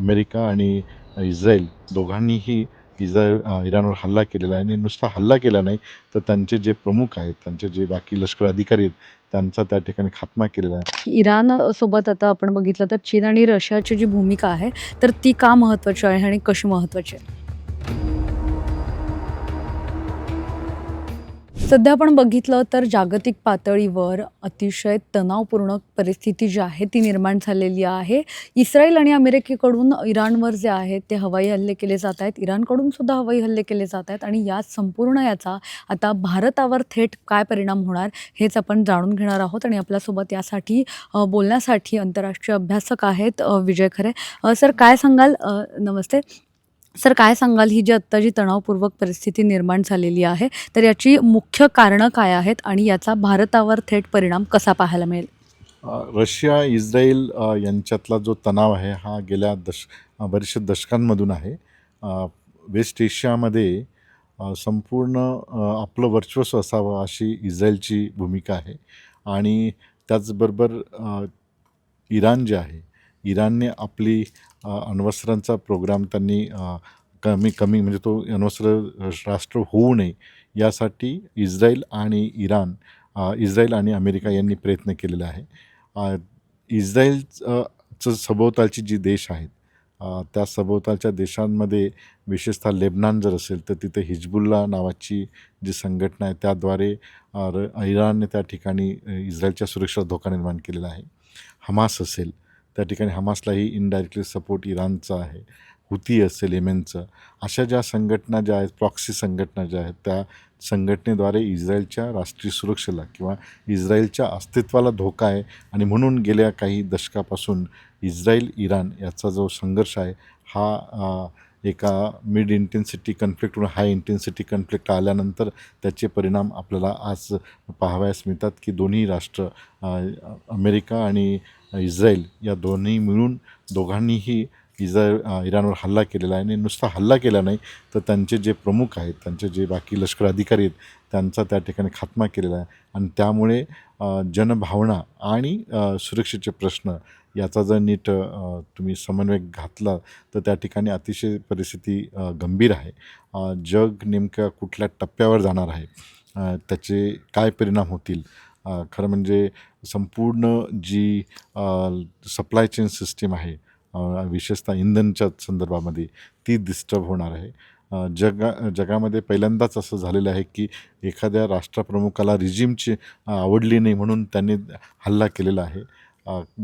America आणि Israel दोघांनीही इराणवर हल्ला केलेला आहे आणि नुसता हल्ला केला नाही, तर त्यांचे जे प्रमुख आहेत, त्यांचे जे बाकी लष्कर अधिकारी आहेत, त्यांचा त्या ठिकाणी खात्मा केलेला आहे. इराण सोबत आता आपण बघितलं तर चीन आणि रशियाची जी भूमिका आहे, तर ती का महत्त्वाची आहे आणि कशी महत्त्वाची आहे? सध्या आपण बघितलं तर जागतिक पातळीवर अतिशय तणावपूर्ण परिस्थिती जी आहे ती निर्माण झालेली आहे. इस्रायल आणि अमेरिकेकडून इराणवर जे आहे ते हवाई हल्ले केले जात आहेत. इराणकडून सुद्धा हवाई हल्ले केले जात आहेत आणि या संपूर्ण याचा आता भारतावर थेट काय परिणाम होणार हेच आपण जाणून घेणार आहोत आणि आपल्यासोबत यासाठी बोलण्यासाठी आंतरराष्ट्रीय अभ्यासक आहेत विजय खरे. सर काय सांगाल? नमस्ते. सर काय सांगाल ही जी आत्ता जी तणावपूर्वक परिस्थिती निर्माण झालेली आहे, तर याची मुख्य कारणं काय आहेत आणि याचा भारतावर थेट परिणाम कसा पाहायला मिळेल? रशिया, इस्रायल यांच्यातला जो तणाव आहे हा गेल्या बऱ्याचशा दशकांमधून आहे. वेस्ट एशियामध्ये संपूर्ण आपलं वर्चस्व असावं अशी इस्रायलची भूमिका आहे आणि त्याचबरोबर इराण जे आहे, इराणने आपली अण्वस्त्रांचा प्रोग्राम त्यांनी कमी कमी म्हणजे तो अण्वस्त्र राष्ट्र होऊ नये यासाठी इस्रायल आणि अमेरिका यांनी प्रयत्न केलेला आहे. इस्रायलचं सभोवतालची जी देश आहेत, त्या सभोवतालच्या देशांमध्ये विशेषतः लेबनान जर असेल तर तिथे हिजबुल्ला नावाची जी संघटना आहे त्याद्वारे इराणने त्या ठिकाणी इस्रायलच्या सुरक्षेला धोका निर्माण केलेला आहे. हमास असेल त्या ठिकाणी हमासलाही इनडायरेक्टली सपोर्ट इराणचा आहे. हुती असेल येमेनचं, अशा ज्या संघटना ज्या आहेत, प्रॉक्सी संघटना ज्या आहेत, त्या संघटनेद्वारे इस्रायलच्या राष्ट्रीय सुरक्षेला किंवा इस्रायलच्या अस्तित्वाला धोका आहे आणि म्हणून गेल्या काही दशकापासून इस्रायल इराण याचा जो संघर्ष आहे हा एका मिड इंटेन्सिटी कन्फ्लिक्टवरून हाय इंटेन्सिटी कन्फ्लिक्ट आल्यानंतर त्याचे परिणाम आपल्याला आज पाहावयास मिळतात की दोन्ही राष्ट्र अमेरिका आणि इस्रायल या दोघांनीही इराणवर हल्ला केलेला आहे आणि नुसता हल्ला केला नाही, तर त्यांचे जे प्रमुख आहेत, त्यांचे जे बाकी लष्कर अधिकारी आहेत, त्यांचा त्या ठिकाणी खात्मा केलेला आहे आणि त्यामुळे जनभावना आणि सुरक्षेचे प्रश्न याचा जर नीट तुम्ही समन्वय घातला तर त्या ठिकाणी अतिशय परिस्थिती गंभीर आहे. जग नेमक्या कुठल्या टप्प्यावर जाणार आहे, त्याचे काय परिणाम होतील, खरं म्हणजे संपूर्ण जी सप्लाय चेन सिस्टीम आहे, विशेषतः इंधनच्या संदर्भामध्ये ती डिस्टर्ब होणार आहे. जगामध्ये पहिल्यांदाच असं झालेलं आहे की एखाद्या राष्ट्रप्रमुखाला रिजिमची आवडली नाही म्हणून त्यांनी हल्ला केलेला आहे.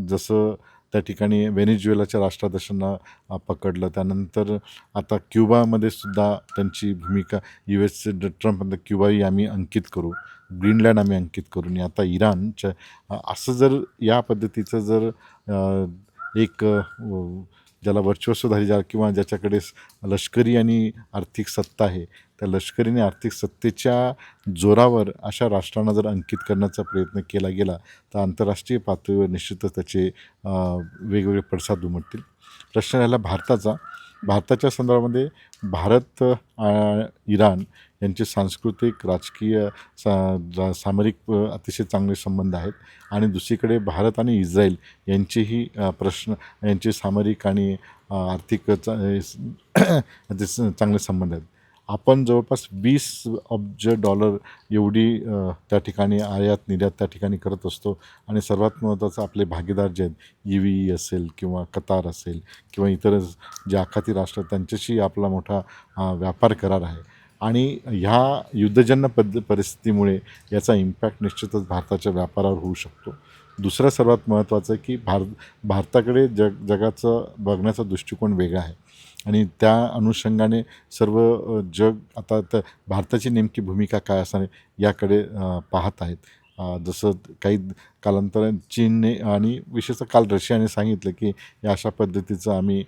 जसं त्या ठिकाणी व्हेनेझुएलाच्या राष्ट्राध्यक्षांना पकडलं, त्यानंतर आता क्युबामध्ये सुद्धा त्यांची भूमिका ट्रम्प म्हणतात क्युबाही आम्ही अंकित करू, ग्रीनलँड आम्ही अंकित करू आणि आता इराणच्या असं जर या पद्धतीचं जर एक ज्याला वर्चस्वधारी किंवा ज्याच्याकडे लष्करी आणि आर्थिक सत्ता आहे, त्या लष्करी आणि आर्थिक सत्तेच्या जोरावर अशा राष्ट्रांना जर अंकित करण्याचा प्रयत्न केला गेला तर आंतरराष्ट्रीय पातळीवर निश्चितच त्याचे वेगवेगळे पडसाद उमटतील. प्रश्न राहिला भारताच्या संदर्भामध्ये भारत इराण यांचे सांस्कृतिक, राजकीय, सामरिक अतिशय चांगले संबंध आहेत आणि दुसरीकडे भारत आणि इस्रायल यांचेही यांचे सामरिक आणि आर्थिक चांगले संबंध आहेत. आपण जवळपास $20 अब्ज एवढी त्या ठिकाणी आयात निर्यात त्या ठिकाणी करत असतो आणि सर्वात महत्त्वाचं आपले भागीदार जे आहेत UAE असेल किंवा कतार असेल किंवा इतर जे आखाती राष्ट्र त्यांच्याशी आपला मोठा व्यापार करार आहे आणि ह्या युद्धजन्य परिस्थितीमुळे याचा इम्पॅक्ट निश्चितच भारताच्या व्यापारावर होऊ शकतो. दुसरं सर्वात महत्त्वाचं आहे की भारताकडे जगाचं बघण्याचा दृष्टिकोन वेगळा आहे आणि त्या अनुषंगाने सर्व जग आता तर भारताची नेमकी भूमिका काय असणार याकडे पाहत आहेत. जसं काही कालांतराने चीनने आणि विशेषतः काल रशियाने सांगितलं की या अशा पद्धतीचं आम्ही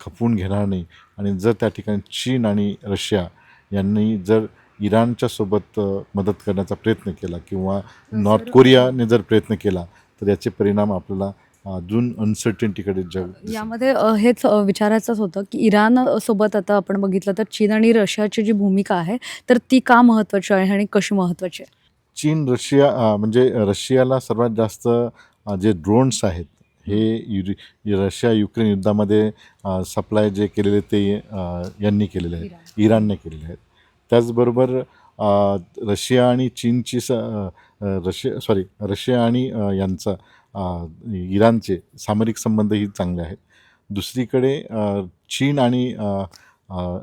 खपवून घेणार नाही आणि जर त्या ठिकाणी चीन आणि रशिया यांनी जर इराणच्या सोबत मदत करण्याचा प्रयत्न केला किंवा नॉर्थ कोरियाने जर प्रयत्न केला तर याचे परिणाम आपल्याला अजून अनसर्टिनिटीकडे यामध्ये हेच विचारायचंच होतं की इराण सोबत आता आपण बघितलं तर चीन आणि रशियाची जी भूमिका आहे, तर ती का महत्त्वाची आहे आणि कशी महत्त्वाची आहे? चीन रशिया म्हणजे रशियाला सर्वात जास्त जे ड्रोन्स आहेत हे रशिया युक्रेन युद्धामध्ये सप्लाय जे केलेले ते यांनी केलेले आहेत, इराणने केलेले आहेत. त्याचबरोबर रशिया आणि चीनची रशिया आणि यांचा इराणचे सामरिक संबंधही चांगले आहेत. दुसरीकडे चीन आणि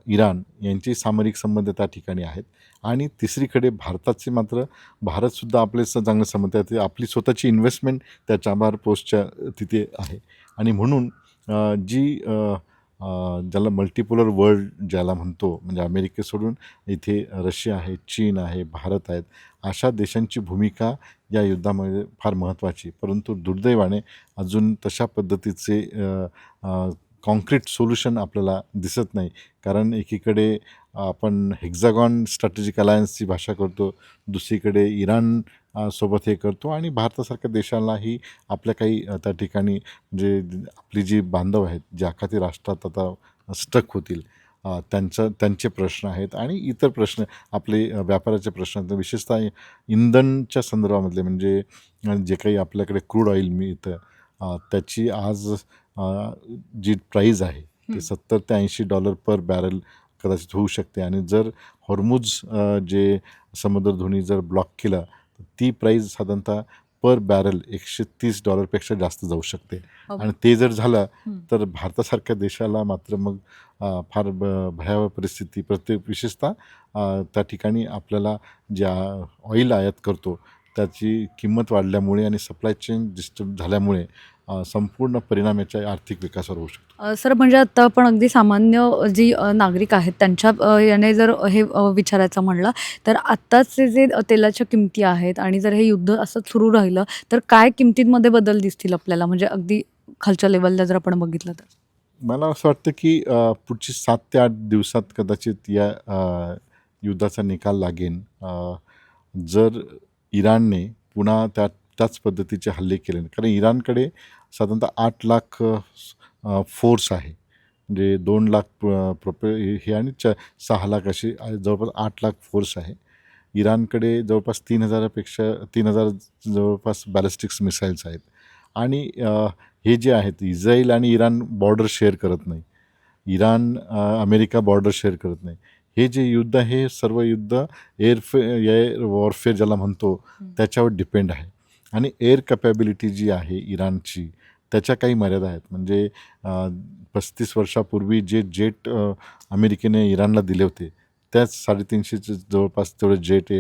इराण यांचे सामरिक संबंध त्या ठिकाणी आहेत. आणि तिसरीकडे भारताचे मात्र भारतसुद्धा आपले चांगले संबंध आहेत. आपली स्वतःची इन्व्हेस्टमेंट त्या चाबार पोस्टच्या तिथे आहे. आणि म्हणून जी ज्याला मल्टिपोलर वर्ल्ड ज्याला म्हणतो, म्हणजे अमेरिके सोडून इथे रशिया आहे, चीन आहे, भारत आहेत, अशा देशांची भूमिका या युद्धामध्ये फार महत्त्वाची. परंतु दुर्दैवाने अजून तशा पद्धतीचे कॉन्क्रीट सोल्युशन आपल्याला दिसत नाही. कारण एकीकडे आपण हेक्झागॉन स्ट्रॅटेजिक अलायन्सची भाषा करतो, दुसरीकडे इराण सोबत हे करतो, आणि भारतासारख्या देशालाही आपल्या काही त्या ठिकाणी म्हणजे आपली जी बांधव आहेत, जे आखाती राष्ट्रात आता स्टक होतील, त्यांचे प्रश्न आहेत, आणि इतर प्रश्न आपले व्यापाराचे प्रश्न आहेत. विशेषतः इंधनच्या संदर्भामधले, म्हणजे जे काही आपल्याकडे क्रूड ऑइल मिळतं त्याची आज जी प्राईज आहे ते $70 ते $80 पर बॅरल कदाचित होऊ शकते. आणि जर हॉर्मुझ जे समुद्रधुनी जर ब्लॉक केलं तर ती प्राईज साधारणतः पर बॅरल $130 जास्त जाऊ शकते. आणि ते जर झालं तर भारतासारख्या देशाला मात्र मग फार भयावह परिस्थिती, विशेषतः त्या ठिकाणी आपल्याला ज्या ऑइल आयात करतो त्याची किंमत वाढल्यामुळे आणि सप्लाय चेन डिस्टर्ब झाल्यामुळे संपूर्ण परिणाम याच्या आर्थिक विकासावर होऊ शकतो. सर, म्हणजे आता आपण अगदी सामान्य जी नागरिक आहेत त्यांच्या याने जर हे विचारायचं म्हणलं तर आत्ताचे जे तेलाच्या किमती आहेत आणि जर हे युद्ध असं सुरू राहिलं तर काय किमतींमध्ये बदल दिसतील आपल्याला, म्हणजे अगदी खालच्या लेवलला जर आपण बघितलं तर? मला असं वाटतं की पुढची 7 ते 8 दिवसात कदाचित या युद्धाचा निकाल लागेल. जर इराणने पुन्हा त्याच पद्धतीचे हल्ले केले, कारण इराणकडे साधारणतः 8 लाख फोर्स आहे, म्हणजे 2 लाख हे आणि 6 लाख असे जवळपास 8 लाख फोर्स आहे. इराणकडे जवळपास 3,000 जवळपास बॅलिस्टिक्स मिसाईल्स आहेत. आणि हे जे आहेत, इस्रायल आणि इराण बॉर्डर शेअर करत नाही, इराण अमेरिका बॉर्डर शेअर करत नाही. हे जे युद्ध आहे, हे सर्व युद्ध एअर वॉरफेअर ज्याला म्हणतो त्याच्यावर डिपेंड आहे. आणि एअर कॅपॅबिलिटी जी आहे इराणची त्याच्या काही मर्यादा आहेत. म्हणजे 35 वर्षापूर्वी जे जेट अमेरिकेने इराणला दिले होते त्याच 350चे जवळपास तेवढे जेट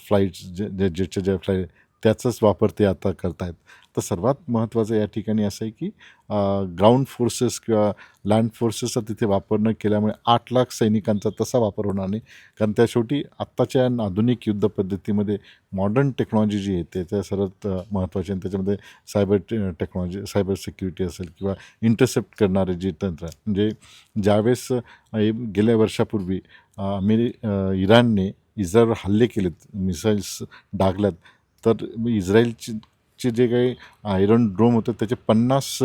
फ्लाईट्स जेटच्या ज्या फ्लाईट त्याचाच वापर ते आता करत आहेत. तर सर्वात महत्त्वाचं या ठिकाणी असं आहे की ग्राउंड फोर्सेस किंवा लँड फोर्सेसचा तिथे वापर न केल्यामुळे 8 लाख सैनिकांचा तसा वापर होणार नाही. कारण त्या शेवटी आत्ताच्या आधुनिक युद्ध पद्धतीमध्ये मॉडर्न टेक्नॉलॉजी जी आहे त्या सर्वात महत्त्वाची, आणि त्याच्यामध्ये सायबर टेक्नॉलॉजी, सायबर सिक्युरिटी असेल किंवा इंटरसेप्ट करणारे जे तंत्र, म्हणजे ज्यावेळेस गेल्या वर्षापूर्वी इराणने इस्रायलवर हल्ले केलेत, मिसाईल्स डागल्यात, तर इस्रायलचे जे काही आयरन ड्रोम होतं त्याचे 50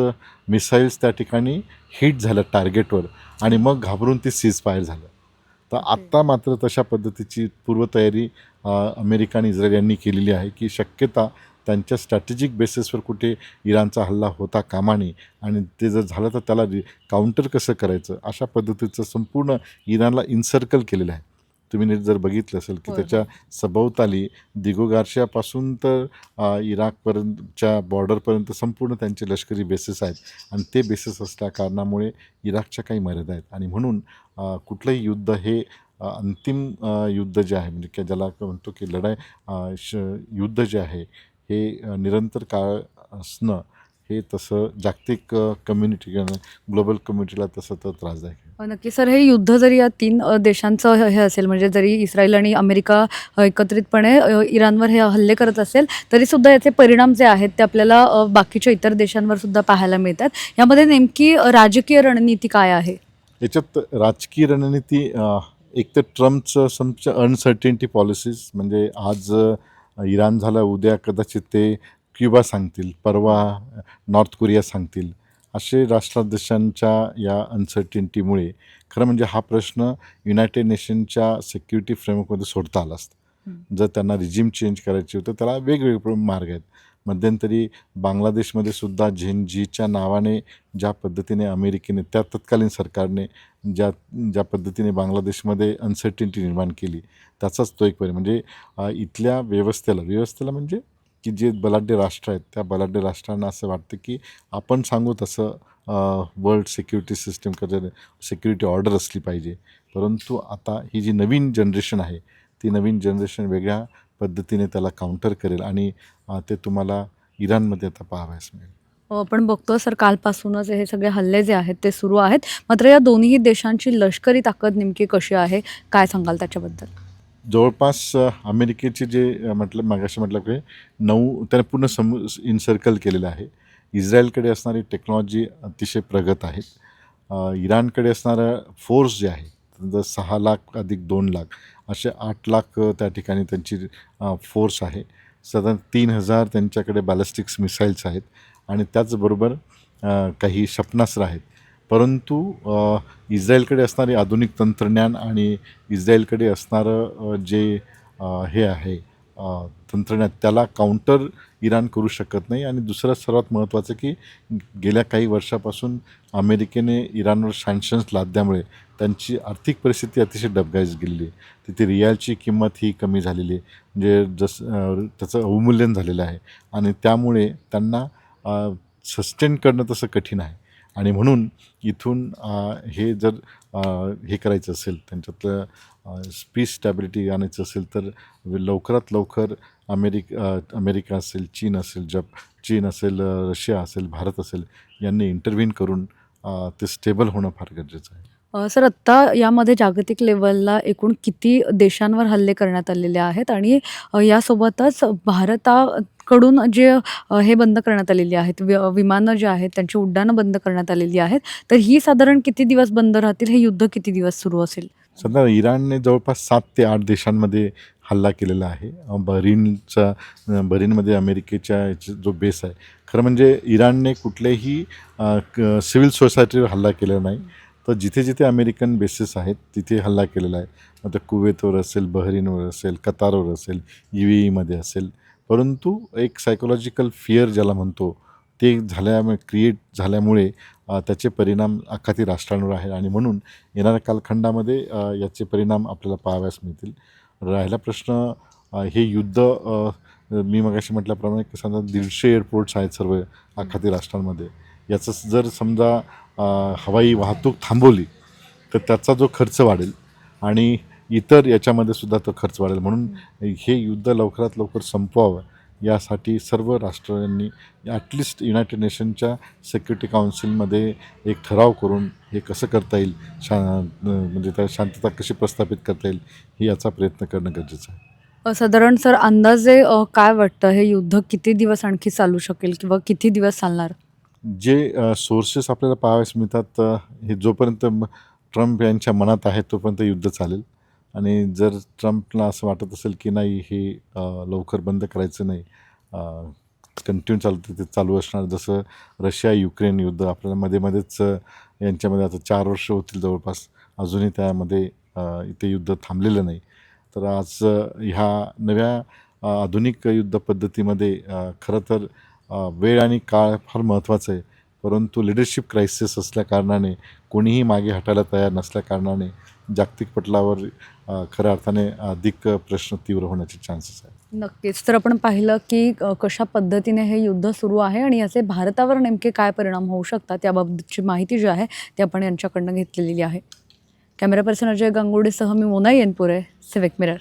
मिसाईल्स त्या ठिकाणी हिट झालं टार्गेटवर, आणि मग घाबरून ते सीजफायर झालं. तर आत्ता मात्र तशा पद्धतीची पूर्वतयारी अमेरिका आणि इस्रायल यांनी केलेली आहे की शक्यता त्यांच्या स्ट्रॅटेजिक बेसिसवर कुठे इराणचा हल्ला होता कामा नये, आणि ते जर झालं तर त्याला काउंटर कसं करायचं अशा पद्धतीचं संपूर्ण इराणला इन्सर्कल केलेलं आहे. तुम्ही जर बघितलं असेल की त्याच्या सभोवताली दिगो गार्शियापासून तर इराकपर्यंतच्या बॉर्डरपर्यंत संपूर्ण त्यांचे लष्करी बेसिस आहेत, आणि ते बेसिस असल्या कारणामुळे इराकच्या काही मर्यादा आहेत. आणि म्हणून कुठलंही युद्ध हे अंतिम युद्ध जे आहे, म्हणजे ज्याला म्हणतो की युद्ध जे आहे हे निरंतर काळ असणं, हे तसं जागतिक कम्युनिटी ग्लोबल कम्युनिटीला तसं तर त्रासदायक आहे. नक्की सर, हे युद्ध जरी या 3 देशांचं हे असेल, म्हणजे जरी इस्रायल आणि अमेरिका एकत्रितपणे इराणवर हे हल्ले करत असेल तरीसुद्धा याचे परिणाम जे आहेत ते आपल्याला बाकीच्या इतर देशांवर सुद्धा पाहायला मिळतात. यामध्ये नेमकी राजकीय रणनीती काय आहे? याच्यात राजकीय रणनीती एक तर ट्रम्पचं अनसर्टेनिटी पॉलिसीज, म्हणजे आज इराण झालं, उद्या कदाचित ते क्युबा सांगतील, परवा नॉर्थ कोरिया सांगतील. असे राष्ट्राध्यक्षांच्या या अनसर्टिनिटीमुळे खरं म्हणजे हा प्रश्न युनायटेड नेशनच्या सिक्युरिटी फ्रेमवर्कमध्ये सोडता आला असता. जर त्यांना रिजिम चेंज करायची होतं त्याला वेगवेगळे मार्ग आहेत. मध्यंतरी बांगलादेशमध्ये सुद्धा झेनझीच्या नावाने ज्या पद्धतीने अमेरिकेने त्या तत्कालीन सरकारने ज्या ज्या पद्धतीने बांगलादेशमध्ये अनसर्टिनिटी निर्माण केली, त्याचाच तो एक परिणाम. म्हणजे इथल्या व्यवस्थेला म्हणजे की जे बलाढ्य राष्ट्र आहेत त्या बलाढ्य राष्ट्रांना असं वाटतं की आपण सांगू तसं world security system security order असली पाहिजे. परंतु आता ही जी नवीन जनरेशन आहे ती नवीन जनरेशन वेगळ्या पद्धतीने त्याला काउंटर करेल आणि ते तुम्हाला इराणमध्ये आता पाहावयास मिळेल. आपण बघतो सर कालपासूनच हे सगळे हल्ले जे आहेत ते सुरू आहेत. मात्र या दोन्ही देशांची लष्करी ताकद नेमकी कशी आहे, काय सांगाल त्याच्याबद्दल? जवळपास अमेरिकेचे जे मगाशी म्हटलं की 9 त्याने पूर्ण इन्सर्कल केलेलं आहे. इस्रायलकडे असणारी टेक्नॉलॉजी अतिशय प्रगत आहे. इराणकडे असणारं फोर्स जे आहे जर 6 लाख अधिक 2 लाख असे 8 लाख त्या ठिकाणी त्यांची फोर्स आहे. साधारण 3,000 त्यांच्याकडे बॅलिस्टिक्स मिसाईल्स आहेत आणि त्याचबरोबर काही क्षेपणास्त्र आहेत. परंतु इस्रायलकडे असणारे आधुनिक तंत्रज्ञान आणि इस्रायलकडे असणारं जे हे आहे तंत्रज्ञान त्याला काउंटर इराण करू शकत नाही. आणि दुसरं सर्वात महत्त्वाचं की गेल्या काही वर्षापासून अमेरिकेने इराणवर सँक्शन्स लादल्यामुळे त्यांची आर्थिक परिस्थिती अतिशय डबघाईस गेलेली आहे. तिथे रियालची किंमत ही कमी झालेली आहे, म्हणजे त्याचं अवमूल्यन झालेलं आहे आणि त्यामुळे त्यांना सस्टेन करणं तसं कठीण आहे. आणि म्हणून इथून हे जर हे करायचं असेल त्यांच्यातलं पीस स्टॅबिलिटी आणायचं असेल तर लवकरात लवकर अमेरिका असेल, चीन असेल, रशिया असेल, भारत असेल यांनी इंटरव्हीन करून ते स्टेबल होणं फार गरजेचं आहे. सर आत्ता यामध्ये जागतिक लेवलला एकूण किती देशांवर हल्ले करण्यात आलेले आहेत आणि यासोबतच भारताकडून जे हे बंद करण्यात आलेली आहेत, विमानं जे आहेत त्यांची उड्डाणं बंद करण्यात आलेली आहेत. तर ही साधारण किती दिवस बंद राहतील? हे युद्ध किती दिवस सुरू असेल? सध्या इराणने जवळपास 7 ते 8 देशांमध्ये हल्ला केलेला आहे. बहरीनमध्ये अमेरिकेच्या जो बेस आहे, खरं म्हणजे इराणने कुठल्याही सिव्हिल सोसायटीवर हल्ला केलेला नाही. तर जिथे जिथे अमेरिकन बेसेस आहेत तिथे हल्ला केलेला आहे. मग ते कुवेतवर असेल, बहरीनवर असेल, कतारवर असेल, UAEमध्ये असेल. परंतु एक सायकोलॉजिकल फिअर ज्याला म्हणतो ते क्रिएट झाल्यामुळे त्याचे परिणाम आखाती राष्ट्रांवर आहे आणि म्हणून येणाऱ्या कालखंडामध्ये याचे परिणाम आपल्याला पाहावयास मिळतील. राहिला प्रश्न हे युद्ध मी मगाशी म्हटल्याप्रमाणे समजा 150 एअरपोर्ट्स आहेत सर्व आखाती राष्ट्रांमध्ये. याचं जर समजा हवाई वाहतूक थांबवली तर त्याचा जो खर्च वाढेल आणि इतर याच्यामध्ये सुद्धा तो खर्च वाढेल. म्हणून हे युद्ध लवकरात लवकर संपवावं यासाठी सर्व राष्ट्रांनी ॲटलिस्ट युनायटेड नेशनच्या सिक्युरिटी काउन्सिलमध्ये एक ठराव करून हे कसं करता येईल, म्हणजे त्या शांतता कशी प्रस्थापित करता येईल ही याचा प्रयत्न करणं गरजेचं आहे. साधारण सर अंदाजे काय वाटतं हे युद्ध किती दिवस आणखी चालू शकेल किंवा किती दिवस चालणार? जे सोर्सेस आपल्याला पाहावयास मिळतात हे जोपर्यंत ट्रम्प यांच्या मनात आहे तोपर्यंत युद्ध चालेल. आणि जर ट्रम्पला असं वाटत असेल की नाही हे लवकर बंद करायचं नाही, कंटिन्यू चालू असणार, जसं रशिया युक्रेन युद्ध आपल्याला मध्येच यांच्यामध्ये आता 4 वर्ष होतील जवळपास, अजूनही त्यामध्ये इथे युद्ध थांबलेलं नाही. तर आज ह्या नव्या आधुनिक युद्ध पद्धतीमध्ये खरं तर वेळ आणि काळ फार महत्त्वाचं आहे. परंतु लिडरशिप क्रायसिस असल्याकारणाने कोणीही मागे हटायला तयार नसल्याकारणाने जागतिक पटलावर खऱ्या अर्थाने अधिक प्रश्न तीव्र होण्याचे चान्सेस आहेत. नक्कीच. तर आपण पाहिलं की कशा पद्धतीने हे युद्ध सुरू आहे आणि याचे भारतावर नेमके काय परिणाम होऊ शकतात याबाबतची माहिती जी आहे ती आपण यांच्याकडनं घेतलेली आहे. कॅमेरा पर्सन अजय गांगुर्डेसह मी मोना येनपुरे, सिविक मिरर.